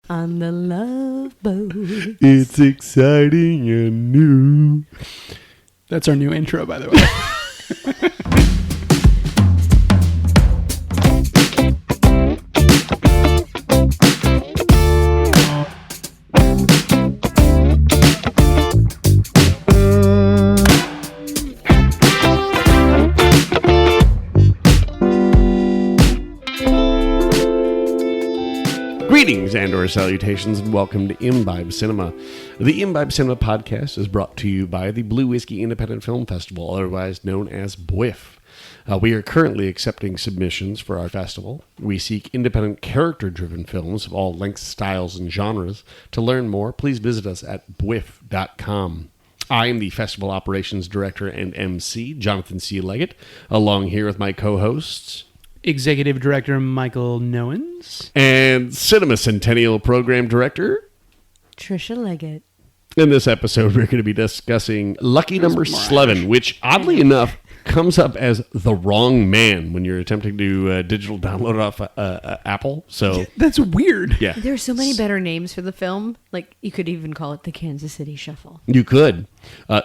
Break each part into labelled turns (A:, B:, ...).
A: On the Love Boat.
B: It's exciting and new.
C: That's our new intro, by the way.
B: Greetings and/or salutations, and welcome to Imbibe Cinema. The Imbibe Cinema podcast is brought to you by the Blue Whiskey Independent Film Festival, otherwise known as BWIF. We are currently accepting submissions for our festival. We seek independent character-driven films of all lengths, styles, and genres. To learn more, please visit us at bwif.com. I am the Festival Operations Director and MC, Jonathan C. Leggett, along here with my co-hosts...
C: Executive Director Michael Nowens.
B: And Cinema Centennial Program Director...
A: Trisha Leggett.
B: In this episode, we're going to be discussing Lucky Number 11, which, oddly enough, comes up as The Wrong Man when you're attempting to digital download it off Apple. So
C: That's weird.
B: yeah,
A: There's so many better names for the film. Like, you could even call it the Kansas City Shuffle.
B: you could.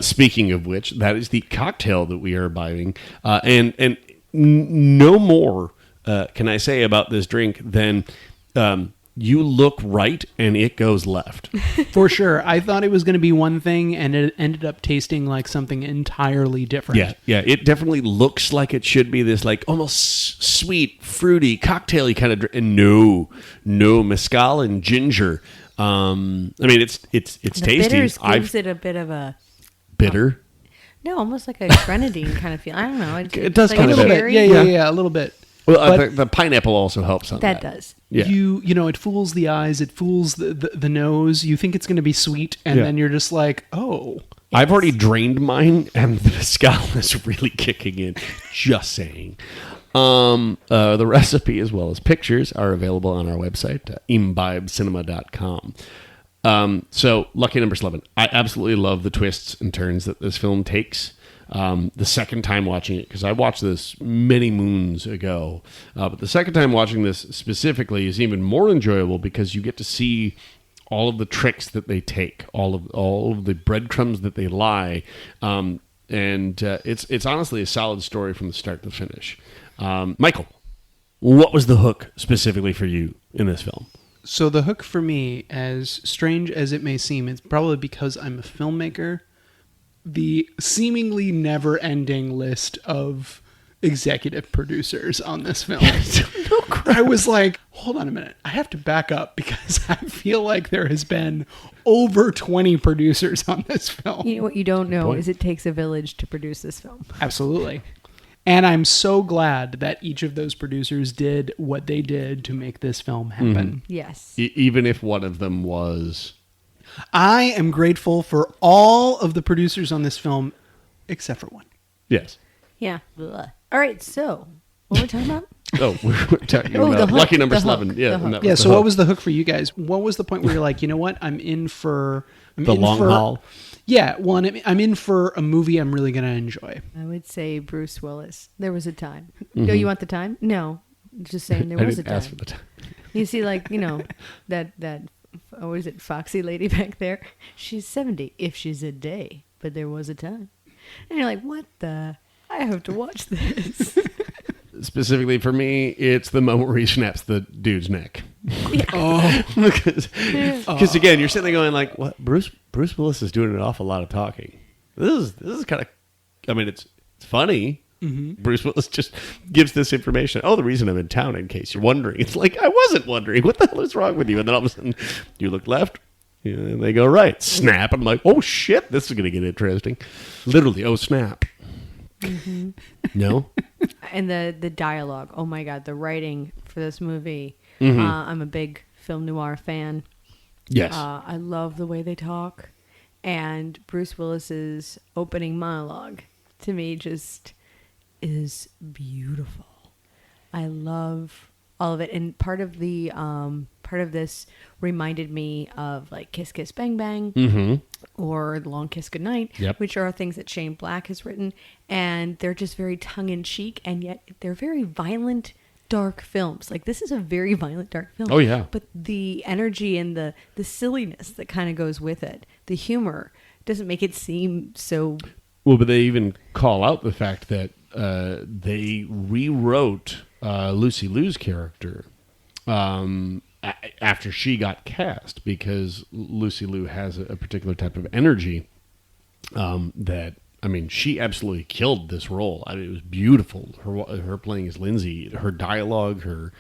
B: Speaking of which, that is the cocktail that we are buying. And no more can I say about this drink than you look right and it goes left.
C: For sure. I thought it was going to be one thing, and it ended up tasting like something entirely different.
B: Yeah. It definitely looks like it should be this like almost sweet, fruity, cocktail-y kind of drink. And no mezcal and ginger. I mean, it's
A: The
B: tasty.
A: bitters gives it a bit of a...
B: Bitter.
A: No, almost like a grenadine kind of feel. I don't know.
B: It does
A: like
B: kind
A: a
B: of
C: A little
A: cherry.
C: bit.
B: Yeah.
C: Yeah, a little bit.
B: Well,
C: But-
B: the pineapple also helps on that.
A: That does.
B: Yeah.
C: You know, it fools the eyes, it fools the nose. You think it's going to be sweet, and
B: Yeah.
C: then you're just like, oh.
B: I've already drained mine, and the mezcal is really kicking in. Just saying. The recipe as well as pictures are available on our website, imbibecinema.com. So, Lucky Number 11. I absolutely love the twists and turns that this film takes. The second time watching it, because I watched this many moons ago, but the second time watching this specifically is even more enjoyable because you get to see all of the tricks that they take, all of the breadcrumbs that they lie, and it's honestly a solid story from the start to finish. Michael, what was the hook specifically for you in this film?
C: So the hook for me, as strange as it may seem, it's probably because I'm a filmmaker. The seemingly never-ending list of executive producers on this film. I was like, hold on a minute. I have to back up because I feel like there has been over 20 producers on this film.
A: You know what you don't know is it takes a village to produce this film.
C: Absolutely. And I'm so glad that each of those producers did what they did to make this film happen.
A: Yes.
B: Even if one of them was...
C: I am grateful for all of the producers on this film, except for one.
B: Yes.
A: Yeah. Ugh. All right, so what were we talking about?
B: Oh, we're talking
A: Oh, the
B: about
A: hook,
B: Lucky Number
A: the hook,
B: 11.
A: the
B: Yeah,
A: hook.
B: and that
C: Yeah,
B: was
C: so
B: the
C: what
B: hook.
C: was the hook for you guys? What was the point where you're like, you know what? I'm in for...
B: The long haul?
C: Yeah, well, I'm in for a movie I'm really going to enjoy.
A: I would say Bruce Willis. There was a time. Do you want the time? No. Just saying there
B: I
A: was a
B: didn't ask for
A: time.
B: the time.
A: You see, like, you know, that what is it, foxy lady back there? She's 70 if she's a day, but there was a time. And you're like, what the? I have to watch this.
B: Specifically for me, it's the moment where he snaps the dude's neck.
C: Oh,
B: Because again, you're sitting there going like, "What? Bruce Willis is doing an awful lot of talking. This is kind of, I mean, it's funny."
C: Mm-hmm.
B: Bruce Willis just gives this information. Oh, the reason I'm in town, in case you're wondering. It's like, I wasn't wondering. What the hell is wrong with you? And then all of a sudden, you look left, and they go right. Snap. I'm like, oh shit, this is going to get interesting. Literally, oh snap.
A: Mm-hmm.
B: No.
A: And the dialogue. Oh my God, the writing for this movie.
B: Mm-hmm.
A: I'm a big film noir fan.
B: Yes.
A: I love the way they talk. And Bruce Willis's opening monologue, to me, just is beautiful. I love all of it. And part of this reminded me of like Kiss Kiss Bang Bang or Long Kiss Goodnight, which are things that Shane Black has written. And they're just very tongue-in-cheek, and yet they're very violent dark films. Like, this is a very violent, dark film.
B: Oh, yeah.
A: But the energy and the silliness that kind of goes with it, the humor, doesn't make it seem so...
B: Well, but they even call out the fact that they rewrote Lucy Liu's character after she got cast, because Lucy Liu has a particular type of energy that, I mean, she absolutely killed this role. I mean, it was beautiful. Her playing as Lindsay, her dialogue, her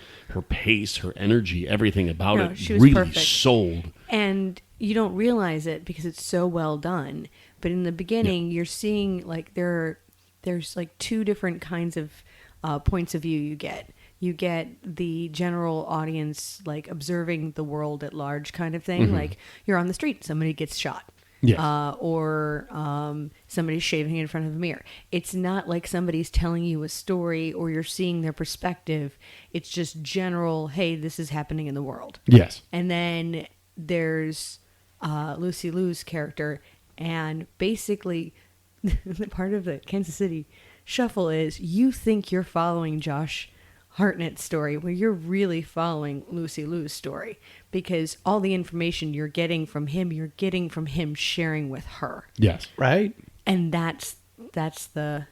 B: pace, her energy, everything about it
A: she was
B: really
A: perfect.
B: sold.
A: And you don't realize it because it's so well done. But in the beginning, you're seeing like there's like two different kinds of points of view you get. You get the general audience like observing the world at large kind of thing. Like you're on the street, somebody gets shot.
B: Yes.
A: Or somebody's shaving in front of a mirror. It's not like somebody's telling you a story or you're seeing their perspective. It's just general, hey, this is happening in the world.
B: Yes.
A: And then there's Lucy Liu's character, and basically the part of the Kansas City Shuffle is you think you're following Josh Hartnett's story, where you're really following Lucy Liu's story, because all the information you're getting from him sharing with her.
B: Yes.
C: Right?
A: And that's the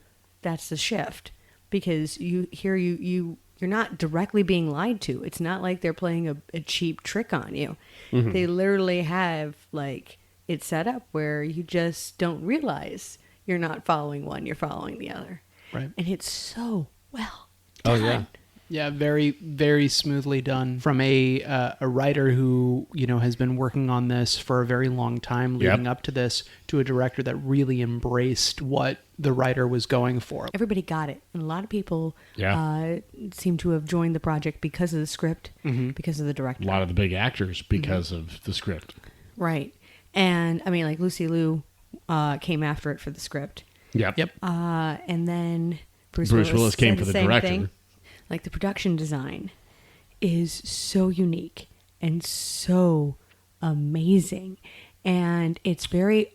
A: shift, because you're not directly being lied to. It's not like they're playing a cheap trick on you. They literally have like it set up where you just don't realize you're not following one, you're following the other.
C: Right.
A: And it's so well
B: Oh,
A: done.
B: yeah.
C: Yeah, very, very smoothly done from a writer who, you know, has been working on this for a very long time leading up to this, to a director that really embraced what the writer was going for.
A: Everybody got it. And a lot of people seem to have joined the project because of the script, because of the director.
B: A lot of the big actors because of the script.
A: Right. And I mean, like Lucy Liu came after it for the script.
B: Yep.
A: And then Bruce
B: Willis came
A: said
B: for the
A: same
B: director.
A: thing. Like, the production design is so unique and so amazing. And it's funny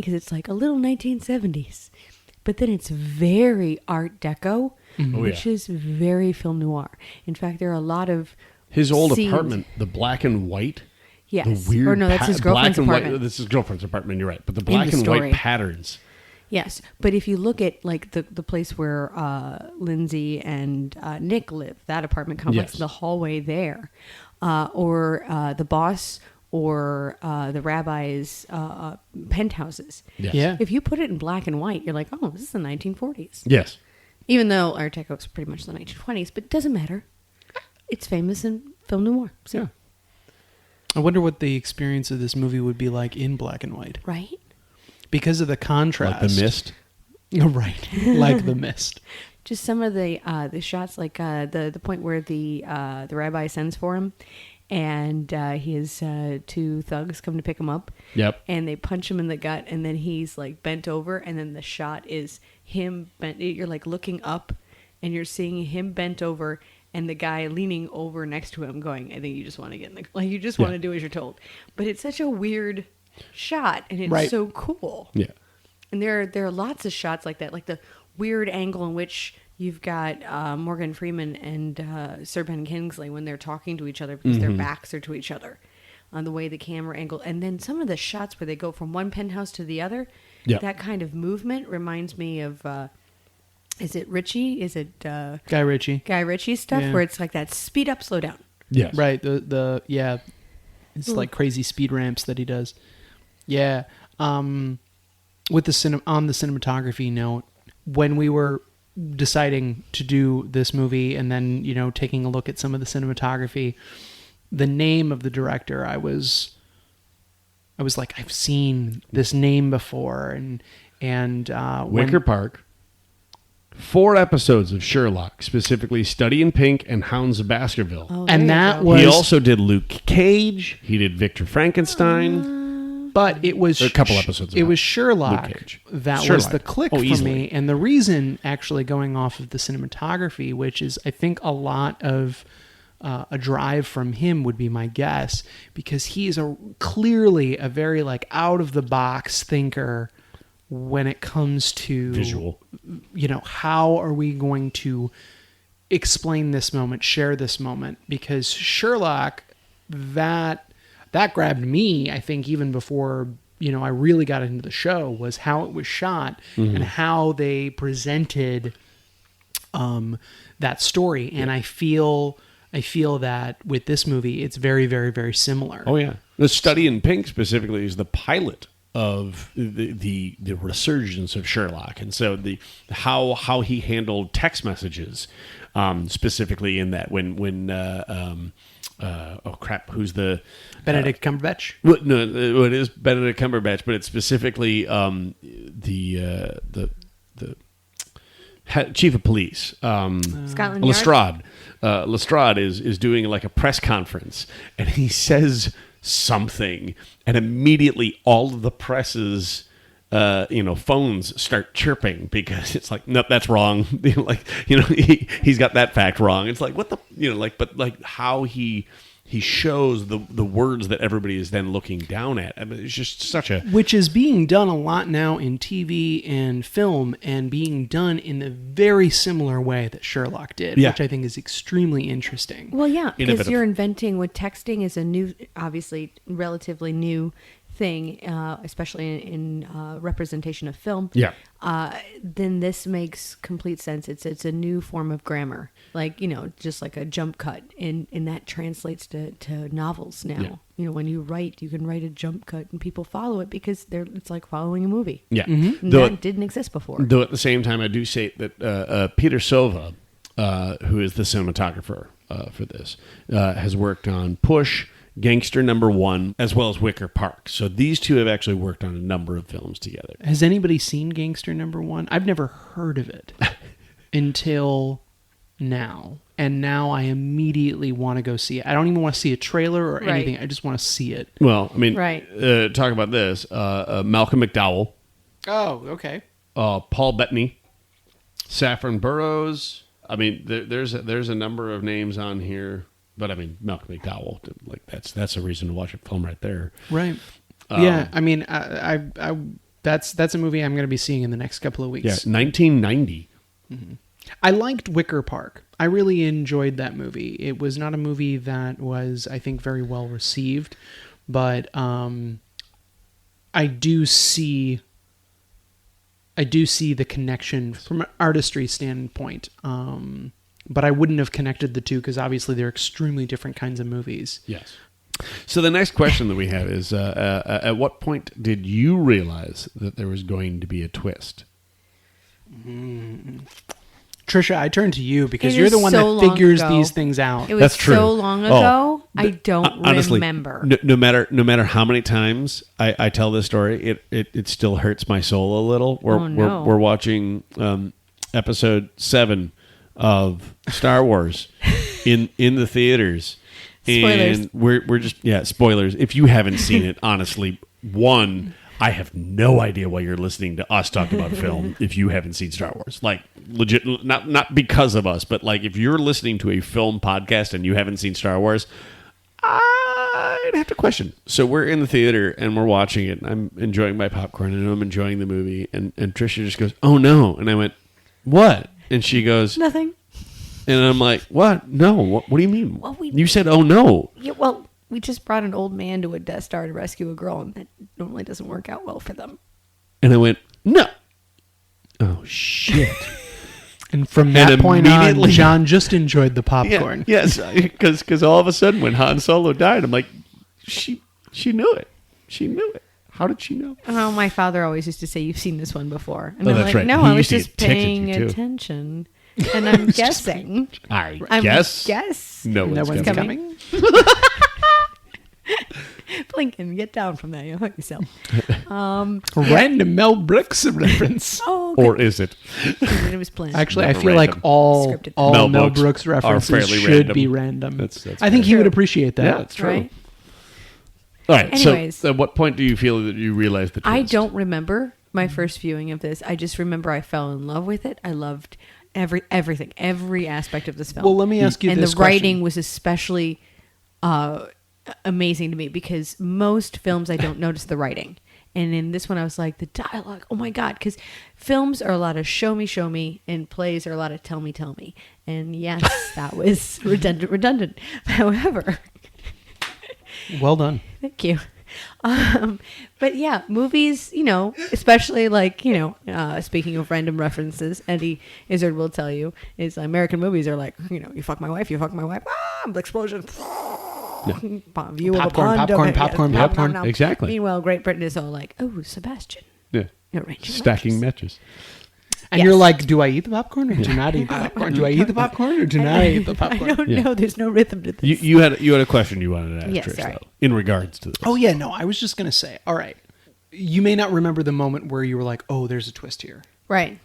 A: because it's like a little 1970s, but then it's very Art Deco, which is very film noir. In fact, there are a lot of
B: His old
A: scenes-
B: apartment, the black and white.
A: Yes.
B: The weird
A: Or no, that's his girlfriend's
B: black and
A: apartment.
B: White, this is his girlfriend's apartment, you're right. But the black
A: the
B: and white
A: story.
B: patterns.
A: Yes, but if you look at like the place where Lindsay and Nick live, that apartment complex,
B: Yes.
A: the hallway there, or the boss or the rabbi's penthouses.
B: Yes.
C: Yeah.
A: If you put it in black and white, you're like, oh, this is the 1940s.
B: Yes.
A: Even though Art Deco is pretty much the 1920s, but it doesn't matter. It's famous in film noir. So,
B: Yeah.
C: I wonder what the experience of this movie would be like in black and white.
A: right?
C: Because of the contrast.
B: Like the mist.
C: Right. Like The Mist.
A: Just some of the shots, like the point where the rabbi sends for him, and his two thugs come to pick him up.
B: Yep.
A: And they punch him in the gut, and then he's like bent over, and then the shot is him bent. You're like looking up, and you're seeing him bent over, and the guy leaning over next to him, going, "I think you just want to get in the like you just want to do as you're told." But it's such a weird shot, and it's
C: Right.
A: so cool.
B: Yeah.
A: And there are lots of shots like that, like the weird angle in which you've got Morgan Freeman and Sir Ben Kingsley when they're talking to each other because their backs are to each other, on the way the camera angle, and then some of the shots where they go from one penthouse to the other.
B: Yeah.
A: That kind of movement reminds me of. Is it Ritchie? Is it
C: Guy Ritchie.
A: Guy Ritchie stuff
C: Yeah.
A: where it's like that speed up, slow down?
B: Yes.
C: Right. Yeah. It's like crazy speed ramps that he does. Yeah. With the on the cinematography note, when we were deciding to do this movie and then, you know, taking a look at some of the cinematography, the name of the director, I was like, I've seen this name before, and
B: Wicker Park. 4 episodes of Sherlock, specifically Study in Pink and Hounds of Baskerville.
A: Oh,
C: And
A: there you
C: that
A: go.
C: was-
B: He also did Luke Cage. He did Victor Frankenstein.
C: But it was
B: There are a couple episodes of
C: It
B: that.
C: was Sherlock
B: Luke Cage.
C: that was
B: Sherlock.
C: the click
B: Oh,
C: for
B: easily.
C: me, and the reason, actually, going off of the cinematography, which is, I think, a lot of a drive from him, would be my guess, because he is clearly a very like out of the box thinker when it comes to
B: Visual.
C: You know, how are we going to explain this moment, share this moment, because Sherlock, that grabbed me, I think, even before, I really got into the show, was how it was shot and how they presented that story. And I feel that with this movie, it's very, very, very similar.
B: Oh yeah, The Study in Pink specifically is the pilot of the resurgence of Sherlock, and so the how he handled text messages, specifically in that when oh crap, who's the
C: Benedict Cumberbatch?
B: Well, no, it is Benedict Cumberbatch, but it's specifically the chief of police,
A: Scotland Yard.
B: Lestrade. Lestrade is doing like a press conference, and he says something, and immediately all of the press's phones start chirping because it's like, nope, that's wrong. He's got that fact wrong. It's like, what the, but like how he shows the words that everybody is then looking down at. I mean, it's just such a...
C: Which is being done a lot now in TV and film, and being done in the very similar way that Sherlock did,
B: Yeah.
C: which I think is extremely interesting.
A: Well, yeah, because
B: Innovative.
A: you're inventing what texting is a new, obviously relatively new thing, especially in representation of film.
B: Yeah.
A: Then this makes complete sense. It's a new form of grammar, like just like a jump cut, and that translates to novels now.
B: Yeah.
A: When you write, you can write a jump cut, and people follow it because it's like following a movie.
B: Yeah.
A: And that didn't exist before.
B: Though at the same time, I do say that Peter Sova, who is the cinematographer for this, has worked on Push, Gangster Number 1, as well as Wicker Park. So these two have actually worked on a number of films together.
C: Has anybody seen Gangster Number 1? I've never heard of it until now. And now I immediately want to go see it. I don't even want to see a trailer or
A: Right.
C: anything. I just want to see it.
B: Well, I mean,
A: Right.
B: Talk about this. Malcolm McDowell,
C: Oh, okay.
B: Paul Bettany, Saffron Burrows. I mean, there's a number of names on here. But I mean, Malcolm McDowell, like that's a reason to watch a film right there.
C: Right. Yeah, I mean, I that's a movie I'm going to be seeing in the next couple of weeks.
B: Yeah, 1990.
C: I liked Wicker Park. I really enjoyed that movie. It was not a movie that was, I think, very well received, but I do see the connection from an artistry standpoint. But I wouldn't have connected the two because obviously they're extremely different kinds of movies.
B: Yes. So the next question that we have is, at what point did you realize that there was going to be a twist?
C: Trisha, I turn to you because
A: It
C: you're
A: is
C: the one
A: so
C: that figures
A: long ago.
C: these things out.
A: It was
B: That's true.
A: so long
B: Oh,
A: ago, I don't
B: Honestly,
A: remember.
B: No matter how many times I tell this story, it still hurts my soul a little. We're watching episode 7 of Star Wars in the theaters.
A: Spoilers.
B: And we're just spoilers. If you haven't seen it, honestly, I have no idea why you're listening to us talk about film if you haven't seen Star Wars. Like, legit, not because of us, but like if you're listening to a film podcast and you haven't seen Star Wars, I'd have to question. So we're in the theater and we're watching it, and I'm enjoying my popcorn and I'm enjoying the movie, and Trisha just goes, "Oh no!" And I went, "What?" And she goes,
A: Nothing.
B: and I'm like, "What? No? What do you mean?
A: Well,
B: You said, oh no."
A: Yeah, well, we just brought an old man to a Death Star to rescue a girl, and that normally doesn't work out well for them.
B: And I went, "No." Oh shit.
C: And from that point on,
B: immediately-
C: John just enjoyed the popcorn.
B: Yes, because all of a sudden when Han Solo died, I'm like, she knew it. She knew it. How did she know?
A: Oh, my father always used to say, "You've seen this one before," and
B: Oh,
A: I'm
B: that's
A: like,
B: right.
A: "No,
B: He
A: I was
B: used to
A: just
B: get ticked at
A: paying
B: you, too.
A: attention, and I'm guessing."
B: I
A: I'm
B: guess.
A: guess.
B: No
C: No
B: one's
C: one's
B: coming.
C: coming.
A: Blinken, get down from there. You'll hurt yourself.
C: Random Mel Brooks reference.
A: Oh, okay.
B: Or is it?
A: It was planned.
C: Actually, I
B: Never
C: feel like
B: random.
C: all
A: Scripted.
C: Mel
B: Brooks
C: Brooks
B: are
C: references
B: fairly
C: should
B: random.
C: be random.
B: That's
C: I think he
A: fair.
C: would appreciate that.
B: Yeah, that's true.
A: Right?
B: All right.
A: Anyways.
B: So, at what point do you feel that you realize the twist?
A: I don't remember my first viewing of this. I just remember I fell in love with it. I loved everything, every aspect of this film.
C: Well, let me ask you
A: and
C: this
A: the
C: question.
A: writing was especially amazing to me because most films I don't notice the writing, And in this one, I was like, the dialogue, oh my God. Because films are a lot of show me, and plays are a lot of tell me. And yes, that was redundant. However,
C: Well done.
A: thank you. But yeah, movies, especially like, speaking of random references, Eddie Izzard will tell you is American movies are like, you fuck my wife, explosion. View of a pond,
C: Popcorn.
B: Exactly.
A: Meanwhile, Great Britain is all like, oh, Sebastian.
B: Yeah.
A: Arranging
B: Stacking
A: matches.
B: matches.
C: And
A: Yes.
C: you're like, do I eat the popcorn or do not eat the popcorn? Do I eat the popcorn or do not eat the
A: I
C: popcorn?
A: don't
B: Yeah.
A: know. There's no rhythm to this.
B: You had a question you wanted to ask,
A: Yes,
B: Trish,
A: sorry.
B: though, in regards to this.
C: Oh, yeah, no, I was just going to say, all right, you may not remember the moment where you were like, oh, there's a twist here.
A: Right.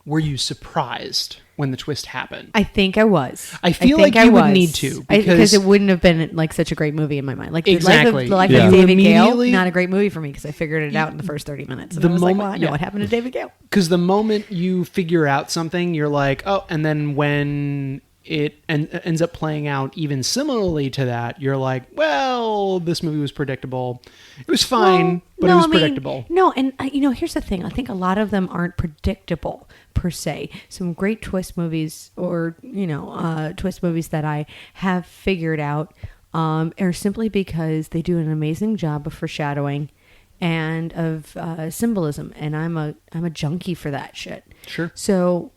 C: Were you surprised when the twist happened?
A: I think I was.
C: I feel
A: think
C: like you
A: I
C: would
A: was.
C: need to,
A: because
C: because-
A: it wouldn't have been like such a great movie in my mind. Like
C: Exactly.
A: the life
B: Yeah.
A: of
C: You
A: David Gale,
C: immediately-
A: not a great movie for me because I figured it out in the first 30 minutes. And
C: The
A: I was
C: moment-
A: like, well, I know
C: yeah.
A: what happened to David Gale.
C: Because the moment you figure out something, you're like, oh, and then when it ends up playing out even similarly to that, you're like, well, this movie was predictable. It was fine, but it was predictable.
A: No, and here's the thing. I think a lot of them aren't predictable per se. Some great twist movies, or twist movies that I have figured out, are simply because they do an amazing job of foreshadowing and of symbolism, and I'm a junkie for that shit.
C: Sure.
A: So,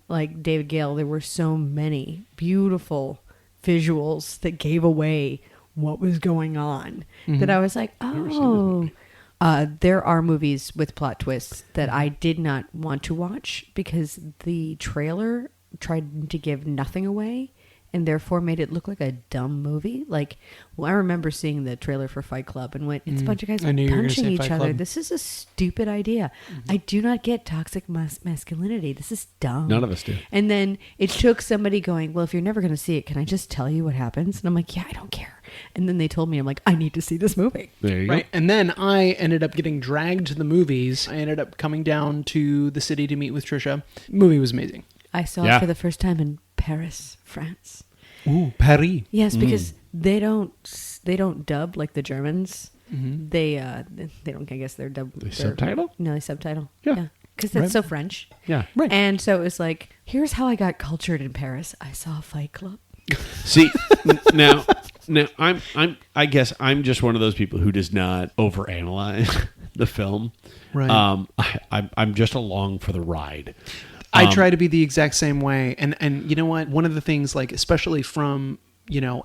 A: like David Gale, there were so many beautiful visuals that gave away what was going on that I was like, oh. There are movies with plot twists that I did not want to watch because the trailer tried to give nothing away and therefore made it look like a dumb movie. Like, I remember seeing the trailer for Fight Club and went, it's a bunch of guys
C: I knew you were gonna
A: punching
C: say
A: each
C: Fight
A: other.
C: Club.
A: This is a stupid idea. I do not get toxic masculinity. This is dumb.
B: None of us do.
A: And then it took somebody going, well, if you're never going to see it, can I just tell you what happens? And I'm like, yeah, I don't care. And then they told me, I'm like, I need to see this movie.
B: There you
C: Right. And then I ended up getting dragged to the movies. I ended up coming down to the city to meet with Trisha. The movie was amazing.
A: I saw
B: Yeah.
A: it for the first time in Paris, France.
C: Ooh, Paris.
A: Yes, because they don't dub like the Germans. They don't. I guess they're dub.
B: They
A: they're-
B: subtitle?
A: No, they subtitle.
B: Yeah.
A: Because that's
C: Right.
A: so French.
B: Yeah.
C: Right.
A: And so it was like, here's how I got cultured in Paris. I saw Fight Club.
B: See, now I guess I'm just one of those people who does not overanalyze the film.
C: Right.
B: I'm just along for the ride.
C: I try to be the exact same way. And you know what? One of the things, like, especially from,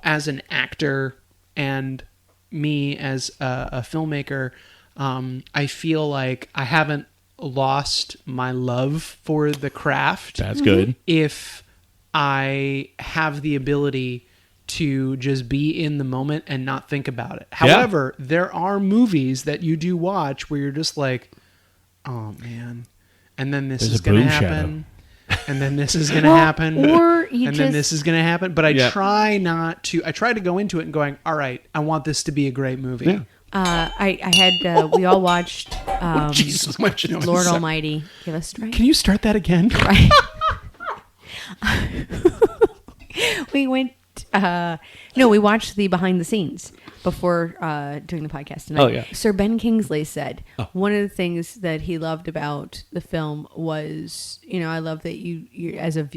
C: as an actor and me as a filmmaker, I feel like I haven't lost my love for the craft.
B: That's good.
C: If I have the ability to just be in the moment and not think about it. However, there are movies that you do watch where you're just like, oh man, and then this
B: There's
C: is
B: a
C: going to
B: boom
C: happen, and then this is going to happen,
A: or you
C: and then
A: just-
C: this is going to happen. But I
B: Yeah.
C: try not to. I try to go into it and going, all right, I want this to be a great movie.
B: Yeah.
A: I had we all watched
C: Jesus, much noise.
A: Lord Almighty give us strength.
C: Can you start that again?
A: Right. We went. We watched the behind the scenes before doing the podcast tonight.
B: Oh, yeah.
A: Sir Ben Kingsley said
B: Oh.
A: one of the things that he loved about the film was, I love that you as a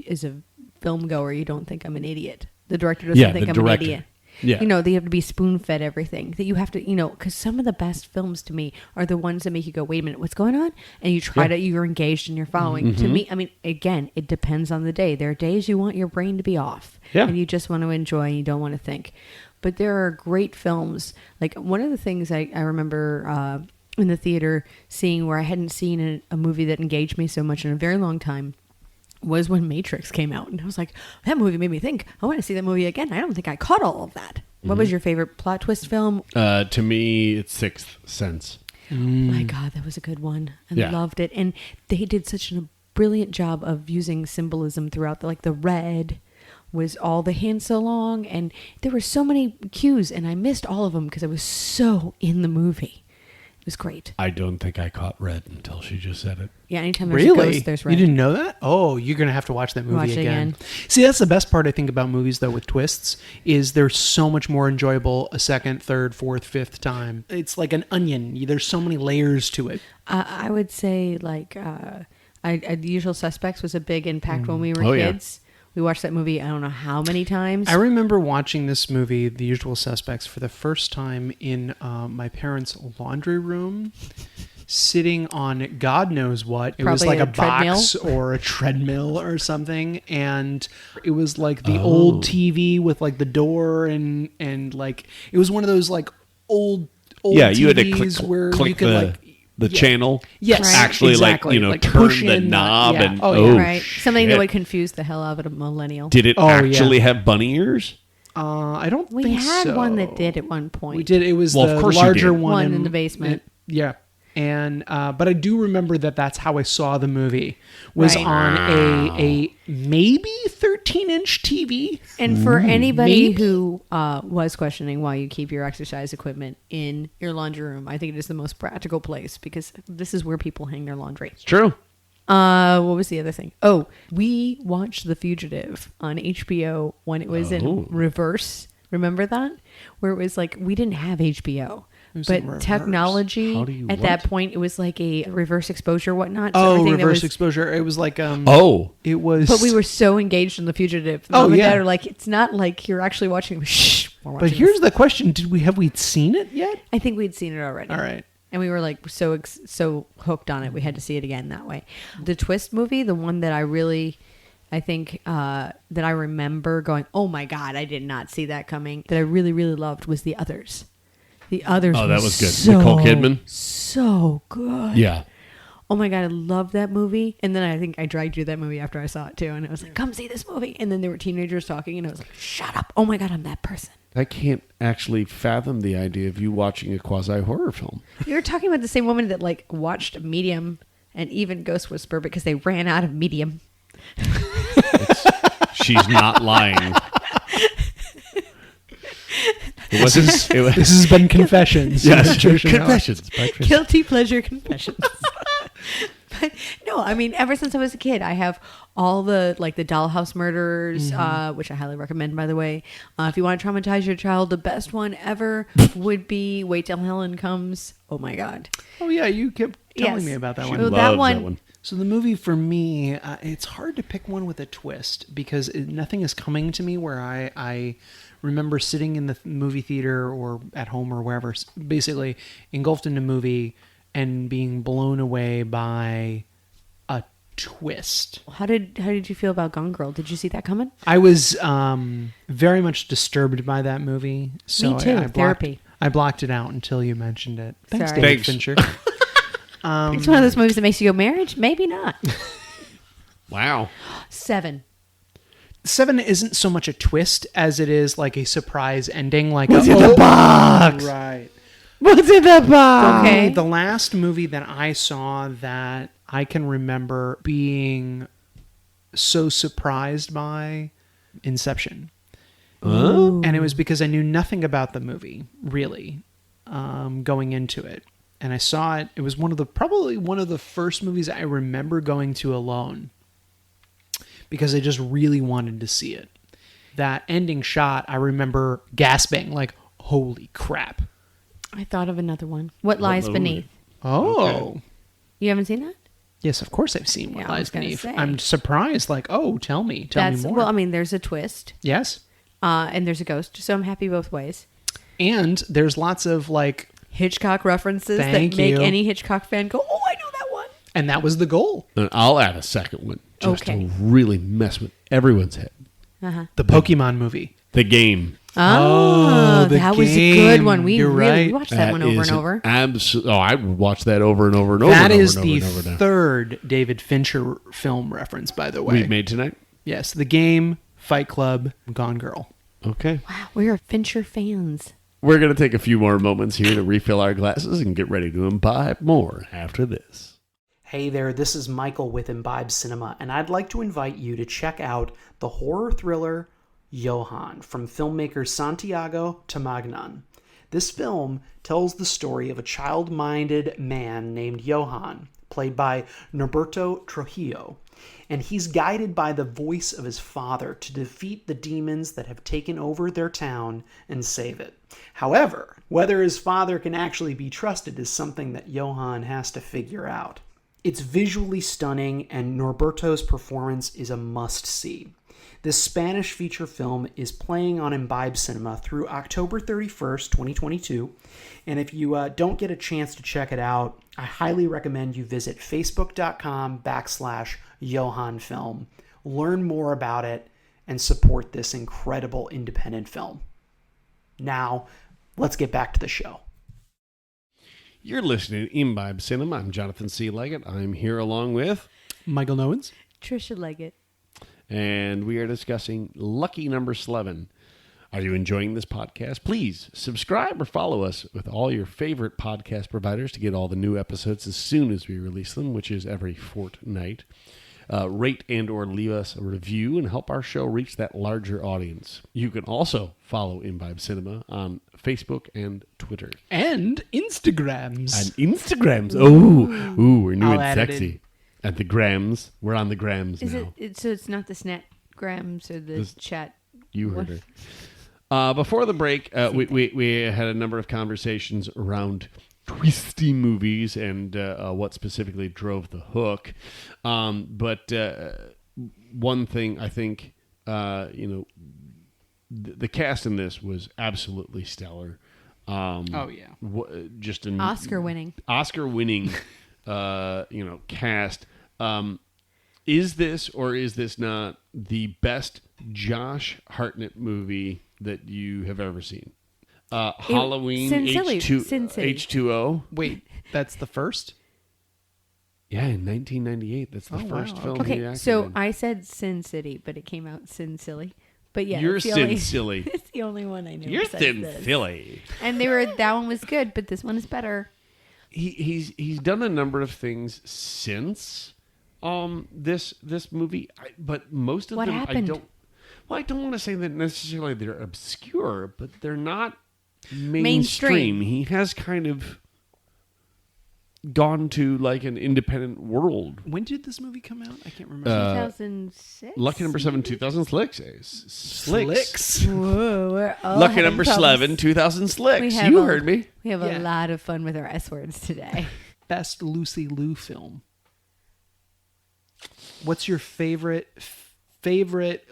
A: film goer, you don't think I'm an idiot. The director doesn't
B: Yeah,
A: think
B: the
A: I'm
B: director.
A: an idiot.
B: Yeah.
A: They have to be spoon fed everything. That you have to, because some of the best films to me are the ones that make you go, wait a minute, what's going on? And you try you're engaged and you're following.
B: Mm-hmm.
A: To me, I mean, again, it depends on the day. There are days you want your brain to be off.
B: Yeah.
A: And you just want to enjoy and you don't want to think. But there are great films. Like one of the things I remember in the theater seeing where I hadn't seen a movie that engaged me so much in a very long time was when Matrix came out. And I was like, that movie made me think, I want to see that movie again. I don't think I caught all of that. What was your favorite plot twist film?
B: To me, it's Sixth Sense.
A: My God, that was a good one. I
B: Yeah.
A: loved it. And they did such a brilliant job of using symbolism throughout. The red was all the hints along. And there were so many cues. And I missed all of them because I was so in the movie was great.
B: I don't think I caught red until she just said it.
A: Yeah, anytime there's a
C: Really?
A: ghost, there's red.
C: You didn't know that? Oh, you're going to have to watch that movie
A: Watch it again.
C: See, that's the best part, I think, about movies, though, with twists, is they're so much more enjoyable a second, third, fourth, fifth time. It's like an onion. There's so many layers to it.
A: I would say, like, The Usual Suspects was a big impact when we were
B: Oh, yeah.
A: kids. We watched that movie, I don't know how many times.
C: I remember watching this movie, The Usual Suspects, for the first time in my parents' laundry room, sitting on God knows what. It was
A: Probably
C: like
A: a
C: a box
A: treadmill?
C: or a treadmill or something, and it was like the old TV with like the door and like it was one of those like old
B: Yeah,
C: TVs
B: you had to
C: where
B: click
C: you could
B: the
C: yeah.
B: channel.
C: Yes,
A: Right.
B: Actually,
C: exactly.
B: like,
C: Like,
B: turn
C: push
B: the
C: in
B: knob
C: yeah.
B: and
C: Oh, yeah.
A: right. Something that
B: shit.
A: would confuse the hell out of a millennial.
B: Did it
C: Oh,
B: actually
C: yeah.
B: have bunny ears?
C: I don't
A: We
C: think
A: had
C: so.
A: one that did at one point.
C: We did. It was
B: Well,
C: the
B: of course you
C: larger
B: did.
C: one,
A: One in the basement.
C: Yeah, and but I do remember that's how I saw the movie. Was
A: Right.
C: on a maybe 13-inch TV.
A: And for anybody
C: maybe?
A: who was questioning why you keep your exercise equipment in your laundry room, I think it is the most practical place because this is where people hang their laundry.
B: It's true.
A: What was the other thing? Oh, we watched The Fugitive on HBO when it was
B: Oh.
A: in reverse. Remember that? Where it was like, we didn't have HBO.
C: was in
A: But
C: reverse.
A: technology,
B: How do you
A: at
B: what?
A: that point, it was like a reverse exposure, whatnot. So
C: Oh,
A: everything that
C: reverse
A: was-
C: exposure. It was like
B: Oh,
C: it was.
A: But we were so engaged in The Fugitive.
C: Oh,
A: Mom and
C: yeah.
A: Dad are like, it's not like you're actually watching. Shh, we're watching
C: But here's the question: have we seen it yet?
A: I think we'd seen it already.
C: All right.
A: And we were like so hooked on it, we had to see it again that way. The Twist movie, the one that I think that I remember going, oh my God, I did not see that coming, that I really, really loved was The Others. The Others
B: Oh, that was good.
A: So,
B: Nicole Kidman?
A: So good.
B: yeah.
A: Oh my God, I love that movie. And then I think I dragged you that movie after I saw it too. And it was like, come see this movie. And then there were teenagers talking and I was like, shut up. Oh my God, I'm that person.
B: I can't actually fathom the idea of you watching a quasi-horror film.
A: You're talking about the same woman that like watched Medium and even Ghost Whisperer because they ran out of Medium.
B: She's not lying. It wasn't. It was,
C: This has been Confessions.
B: yes,
C: Patricia Howard.
B: Confessions. by Tristan.
A: Guilty pleasure confessions. But no, I mean, ever since I was a kid, I have all the like the Dollhouse Murderers, which I highly recommend, by the way. If you want to traumatize your child, the best one ever would be Wait Till Helen Comes. Oh my God.
C: Oh yeah, you kept telling
A: Yes.
C: me about that
B: She
C: one.
A: Well,
B: loves
A: that
B: that
A: one-
B: one.
C: So the movie for me, it's hard to pick one with a twist because nothing is coming to me where I remember sitting in the movie theater or at home or wherever, basically engulfed in a movie and being blown away by a twist.
A: How did you feel about Gone Girl? Did you see that coming?
C: I was very much disturbed by that movie. So
A: Me too.
C: I blocked,
A: Therapy.
C: I blocked it out until you mentioned it. Thanks,
A: Sorry.
C: David
B: Thanks.
C: Fincher.
A: It's one of those movies that makes you go, marriage? Maybe not.
B: Wow.
A: 7.
C: 7 isn't so much a twist as it is like a surprise ending. Like
B: What's in the box?
C: Right.
B: What's in the box?
A: Okay.
C: The last movie that I saw that I can remember being so surprised by, Inception.
B: Huh?
C: And it was because I knew nothing about the movie, really, going into it. And I saw it. It was probably one of the first movies I remember going to alone because I just really wanted to see it. That ending shot, I remember gasping, like, holy crap.
A: I thought of another one. What Lies
B: movie?
A: Beneath.
C: Oh.
B: Okay.
A: You haven't seen that?
C: Yes, of course I've seen What
A: Yeah, I
C: Lies
A: was gonna
C: Beneath.
A: say.
C: I'm surprised, like, oh, tell me more.
A: Well, I mean, there's a twist.
C: Yes.
A: And there's a ghost, so I'm happy both ways.
C: And there's lots of, like,
A: Hitchcock references
C: Thank
A: that make
C: you.
A: any Hitchcock fan go, oh, I know that one.
C: and that was the goal.
B: And I'll add a second one just
A: Okay.
B: to really mess with everyone's head.
C: The Pokemon movie.
B: The game.
A: Oh,
C: the
A: that was a
C: game.
A: good one. We
C: You're
A: really
C: right.
A: watched that one over
B: is
A: and over.
B: I would watch that over and over and over.
C: That
B: and over
C: is
B: and
C: the
B: over and over now.
C: third David Fincher film reference, by the way.
B: we've made tonight.
C: Yes, The Game, Fight Club, Gone Girl.
B: Okay.
A: Wow, we are Fincher fans.
B: We're going to take a few more moments here to refill our glasses and get ready to imbibe more after this.
C: Hey there, this is Michael with Imbibe Cinema, and I'd like to invite you to check out the horror thriller Johann from filmmaker Santiago Tamagnan. This film tells the story of a child-minded man named Johann, played by Norberto Trujillo, and he's guided by the voice of his father to defeat the demons that have taken over their town and save it. However, whether his father can actually be trusted is something that Johann has to figure out. It's visually stunning, and Norberto's performance is a must-see. This Spanish feature film is playing on Imbibe Cinema through October 31st, 2022. And if you don't get a chance to check it out, I highly recommend you visit facebook.com/Johann Film. Learn more about it and support this incredible independent film. Now, let's get back to the show.
B: You're listening to Imbibe Cinema. I'm Jonathan C. Leggett. I'm here along with...
C: Michael Nowens.
A: Trisha Leggett.
B: And we are discussing Lucky Number 11. Are you enjoying this podcast? Please subscribe or follow us with all your favorite podcast providers to get all the new episodes as soon as we release them, which is every fortnight. Rate and or leave us a review and help our show reach that larger audience. You can also follow Imbibe Cinema on Facebook and Twitter.
C: And Instagrams.
B: And Instagrams. Ooh, we're new
C: I'll
B: and
C: add it
B: sexy. At the grams. We're on the grams
A: Is
B: now.
A: so it's not the snapgrams or the chat.
B: You heard her. Before the break, we had a number of conversations around twisty movies and what specifically drove the hook. But one thing I think, the cast in this was absolutely stellar.
C: Oh, yeah.
B: Just an
A: Oscar-winning
B: cast. Is this or is this not the best Josh Hartnett movie that you have ever seen? Halloween
A: Sin City.
B: H2O.
C: Wait, that's the first?
B: Yeah, in 1998. That's the first
C: wow.
B: film he
A: Okay,
B: acted
A: so
B: in.
A: I said Sin City, but it came out Sin Silly. But yeah,
B: You're
A: it's the
B: Sin
A: only-
B: Silly.
A: It's the only one I know.
B: You're
A: besides
B: Sin
A: this.
B: Silly.
A: And that one was good, but this one is better.
B: He's done a number of things since this movie, but most of
A: What
B: them
A: happened?
B: I don't want to say that necessarily they're obscure, but they're not mainstream.
A: Mainstream.
B: He has kind of gone to like an independent world.
C: When did this movie come out? I can't remember.
A: 2006.
B: Lucky Number 7, 2006. Slicks.
A: Whoa, we're all
B: Lucky
A: having
B: Number
A: problems.
B: 11, 2000 Slicks.
A: We have
B: You
A: a-
B: heard me.
A: We have
C: Yeah.
A: a lot of fun with our S words today.
C: Best Lucy Liu film. What's your favorite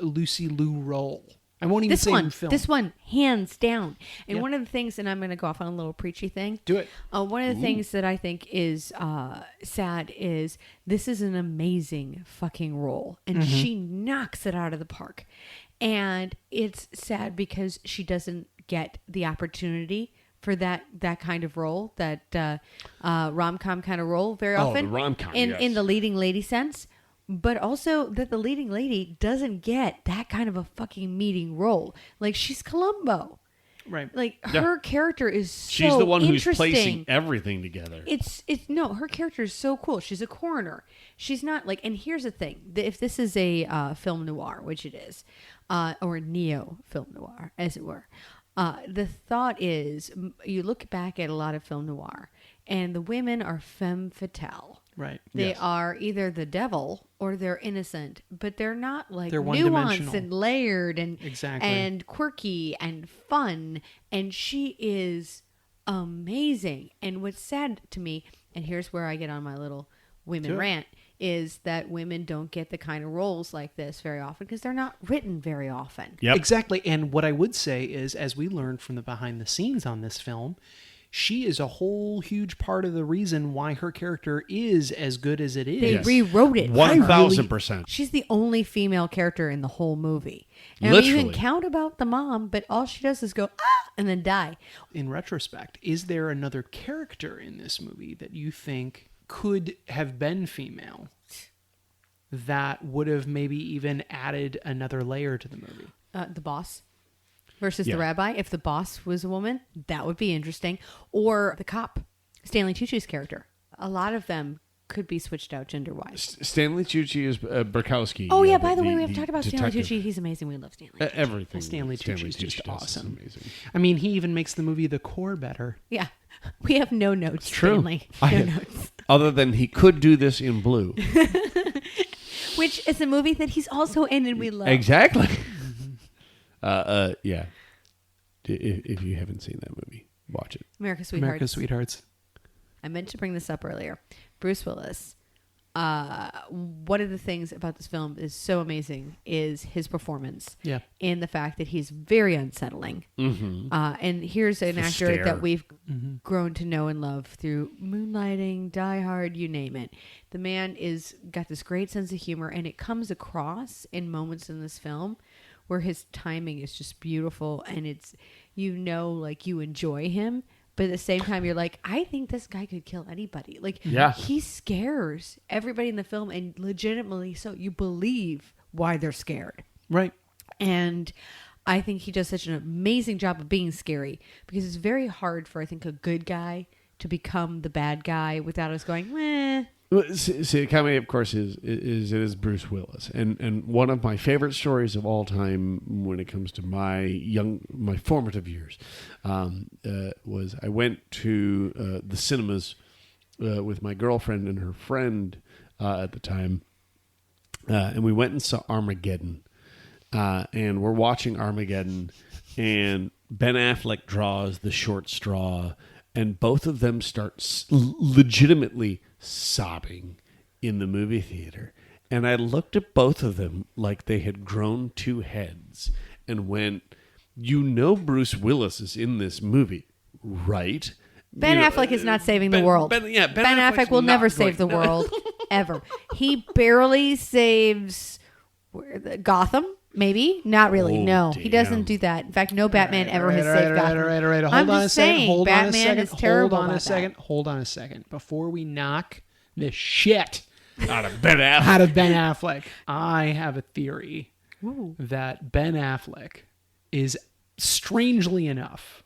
C: Lucy Liu role? I won't even say film.
A: This one, hands down. And
C: Yeah.
A: one of the things, and I'm going to go off on a little preachy thing.
C: Do it.
A: One of the things that I think is sad is this is an amazing fucking role, and she knocks it out of the park. And it's sad because she doesn't get the opportunity for that kind of role, that rom-com kind of role very
B: Oh,
A: often.
B: the rom-com,
A: in
B: yes.
A: the leading lady sense. But also that the leading lady doesn't get that kind of a fucking meating role. Like, she's Columbo.
C: Right.
A: Like,
B: Yeah.
A: her character is so
B: She's the one who's
A: interesting.
B: placing everything together.
A: It's no, her character is so cool. She's a coroner. She's not like, and here's the thing: if this is a film noir, which it is, or neo film noir, as it were, the thought is you look back at a lot of film noir, and the women are femme fatale.
C: Right.
A: They
B: Yes.
A: are either the devil or they're innocent, but they're not like
C: They're
A: nuanced
C: one-dimensional.
A: and layered and
C: Exactly.
A: and quirky and fun. And she is amazing. And what's sad to me, and here's where I get on my little women
C: Do it.
A: rant, is that women don't get the kind of roles like this very often because they're not written very often.
B: Yep.
C: Exactly. And what I would say is, as we learned from the behind the scenes on this film, she is a whole huge part of the reason why her character is as good as it is.
A: They
B: Yes.
A: rewrote it.
B: 1000%.
A: She's the only female character in the whole movie. And I mean, you
B: Literally.
A: can count about the mom, but all she does is go, ah, and then die.
C: In retrospect, is there another character in this movie that you think could have been female that would have maybe even added another layer to the movie?
A: The boss versus
B: Yeah.
A: the rabbi. If the boss was a woman, that would be interesting. Or the cop, Stanley Tucci's character. A lot of them could be switched out gender-wise.
B: Stanley Tucci is Burkowski.
A: Oh, yeah, by the way, we haven't talked about Stanley Tucci. He's amazing. We love Stanley.
B: Everything.
C: Stanley Tucci is just
B: does is
C: awesome.
B: amazing.
C: I mean, he even makes the movie The Core better.
A: Yeah. We have no notes,
B: True.
A: Stanley.
B: I
A: No
B: have-
A: notes.
B: Other than he could do this in blue.
A: Which is a movie that he's also in and we love.
B: Exactly. Yeah. If you haven't seen that movie, watch it.
A: America's Sweethearts.
C: America's Sweethearts.
A: I meant to bring this up earlier. Bruce Willis. One of the things about this film is so amazing is his performance.
C: Yeah.
A: And the fact that he's very unsettling.
B: Mm-hmm.
A: And here's an
B: The
A: actor
B: stare.
A: that we've grown to know and love through Moonlighting, Die Hard, you name it. The man is got this great sense of humor, and it comes across in moments in this film where his timing is just beautiful, and it's, like you enjoy him, but at the same time you're like, I think this guy could kill anybody. Like,
B: Yeah.
A: he scares everybody in the film, and legitimately so you believe why they're scared.
C: Right.
A: And I think he does such an amazing job of being scary, because it's very hard for, I think, a good guy to become the bad guy without us going, meh.
B: Well, see, comedy, of course, is Bruce Willis, and one of my favorite stories of all time when it comes to my formative years was I went to the cinemas with my girlfriend and her friend at the time, and we went and saw Armageddon, and we're watching Armageddon, and Ben Affleck draws the short straw, and both of them start legitimately sobbing in the movie theater. And I looked at both of them like they had grown two heads and went, Bruce Willis is in this movie, right?
A: Ben Affleck is not saving the world.
B: Ben
A: Affleck will never save the world, ever. He barely saves Gotham. Maybe not really.
B: Oh,
A: no, he doesn't
B: damn.
A: do that. In fact, no Batman ever has
C: All
A: saved
C: right,
A: Gotham.
C: all right. Hold
A: I'm
C: on
A: just
C: a second.
A: saying,
C: Hold on a
A: Batman
C: second.
A: is terrible
C: Hold on a
A: about
C: second.
A: that.
C: Hold on a second. Before we knock the shit
B: Out of Ben Affleck.
C: out of Ben Affleck, I have a theory
A: Ooh.
C: that Ben Affleck is, strangely enough,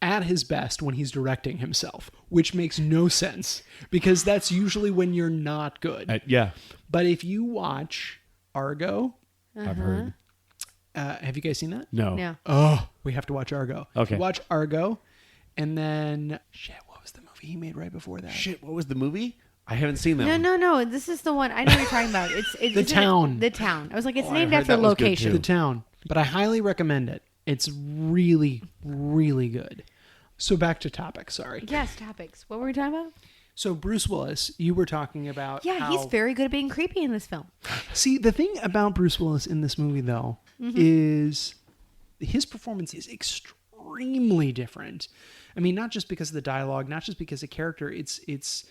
C: at his best when he's directing himself, which makes no sense because that's usually when you're not good.
B: Yeah,
C: But if you watch Argo,
B: I've heard.
C: have you guys seen that?
B: No.
A: No.
C: Oh, we have to watch Argo.
B: Okay.
C: Watch Argo, and then what was the movie he made right before that?
B: Shit, what was the movie? I haven't seen that one.
A: No. This is the one. I know what you're talking about. It's
C: The
A: isn't it-
C: Town.
A: The Town. I was like, it's
B: I
A: named
B: heard
A: after a
B: that was good,
A: location.
B: too.
C: The Town. But I highly recommend it. It's really, really good. So back to topic. Sorry.
A: Yes, topics. What were we talking about?
C: So Bruce Willis, you were talking about.
A: Yeah, he's very good at being creepy in this film.
C: See, the thing about Bruce Willis in this movie, though, is his performance is extremely different. I mean, not just because of the dialogue, not just because of character. It's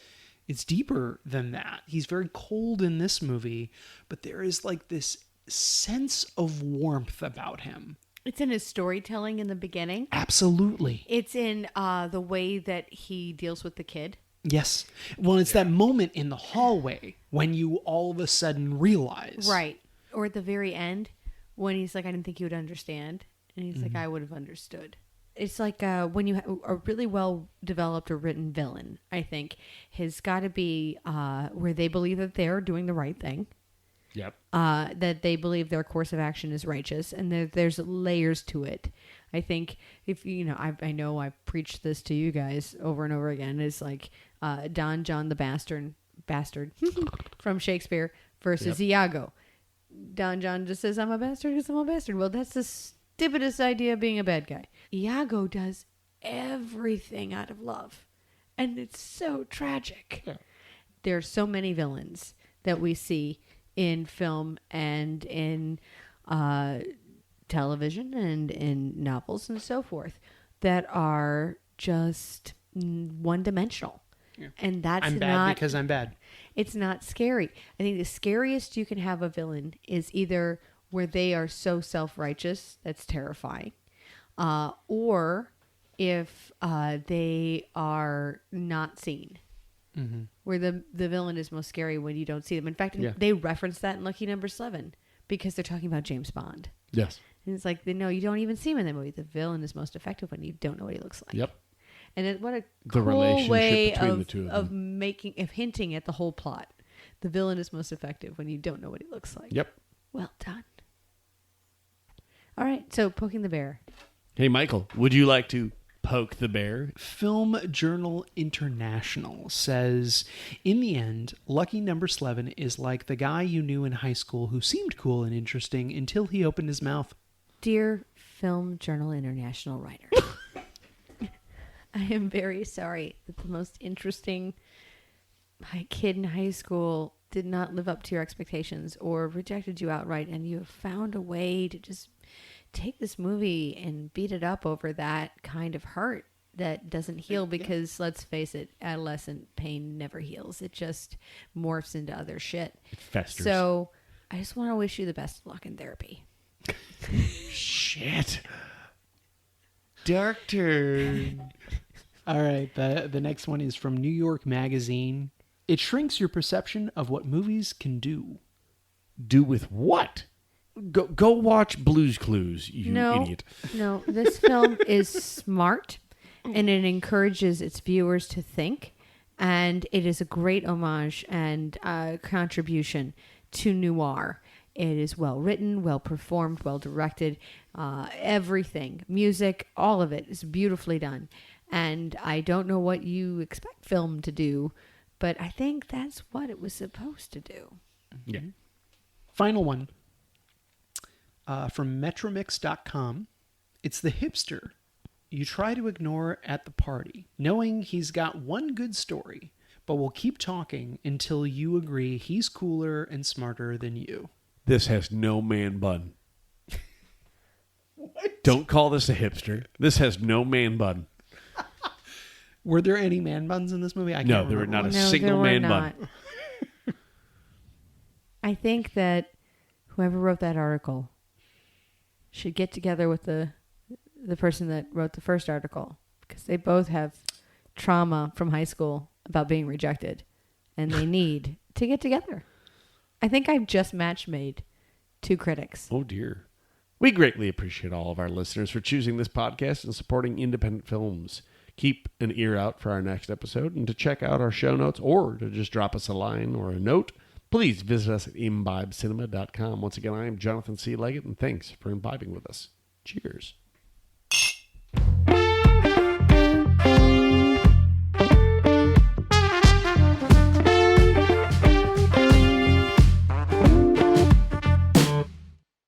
C: deeper than that. He's very cold in this movie, but there is like this sense of warmth about him.
A: It's in his storytelling in the beginning.
C: Absolutely.
A: It's in the way that he deals with the kid.
C: Yes. Well, it's that moment in the hallway when you all of a sudden realize.
A: Right. Or at the very end when he's like, I didn't think you would understand. And he's like, I would have understood. It's like when you have a really well developed or written villain, I think, has got to be where they believe that they're doing the right thing.
B: Yep.
A: That they believe their course of action is righteous, and there's layers to it. I think if I know I've preached this to you guys over and over again. It's like Don John the bastard from Shakespeare versus Iago. Don John just says, I'm a bastard because I'm a bastard. Well, that's the stupidest idea of being a bad guy. Iago does everything out of love, and it's so tragic.
B: Yeah.
A: There are so many villains that we see in film and in television and in novels and so forth that are just one-dimensional.
C: Yeah.
A: And that's
C: I'm bad
A: not
C: because I'm bad.
A: it's not scary. I think the scariest you can have a villain is either where they are so self-righteous that's terrifying, or if they are not seen.
C: Mm-hmm.
A: Where the villain is most scary when you don't see them. In fact,
B: Yeah.
A: they reference that in Lucky Number 7 because they're talking about James Bond.
B: Yes.
A: And it's like, no, you don't even see him in that movie. The villain is most effective when you don't know what he looks like.
B: Yep.
A: what a
B: The
A: cool
B: relationship
A: way
B: between
A: of,
B: the two of
A: of
B: them.
A: hinting at the whole plot. The villain is most effective when you don't know what he looks like.
B: Yep.
A: Well done. All right, so Poking the Bear.
B: Hey, Michael, would you like to poke the bear?
C: Film Journal International says, in the end, Lucky Number Slevin is like the guy you knew in high school who seemed cool and interesting until he opened his mouth.
A: Dear Film Journal International writer, I am very sorry that the most interesting kid in high school did not live up to your expectations or rejected you outright, and you have found a way to just take this movie and beat it up over that kind of hurt that doesn't heal because, let's face it, adolescent pain never heals. It just morphs into other shit.
B: It festers.
A: So I just want to wish you the best of luck in therapy.
B: Shit. Dark turn.
C: All right, the next one is from New York Magazine. It shrinks your perception of what movies can do.
B: Do with what? Go watch Blue's Clues, you idiot.
A: No, this film is smart and it encourages its viewers to think, and it is a great homage and contribution to noir. It is well written, well performed, well directed. Everything, music, all of it is beautifully done. And I don't know what you expect film to do, but I think that's what it was supposed to do.
B: Yeah.
C: Final one from Metromix.com. It's the hipster you try to ignore at the party, knowing he's got one good story, but will keep talking until you agree he's cooler and smarter than you.
B: This has no man bun. Don't call this a hipster. This has no man bun.
C: Were there any man buns in this movie? I
B: No,
C: can't
B: there were
C: remember
B: not a
C: one.
B: single
A: there were
B: man
A: not.
B: bun.
A: I think that whoever wrote that article should get together with the person that wrote the first article, because they both have trauma from high school about being rejected, and they need to get together. I think I've just match made two critics.
B: Oh, dear. We greatly appreciate all of our listeners for choosing this podcast and supporting independent films. Keep an ear out for our next episode, and to check out our show notes or to just drop us a line or a note, please visit us at imbibecinema.com. Once again, I am Jonathan C. Leggett, and thanks for imbibing with us. Cheers.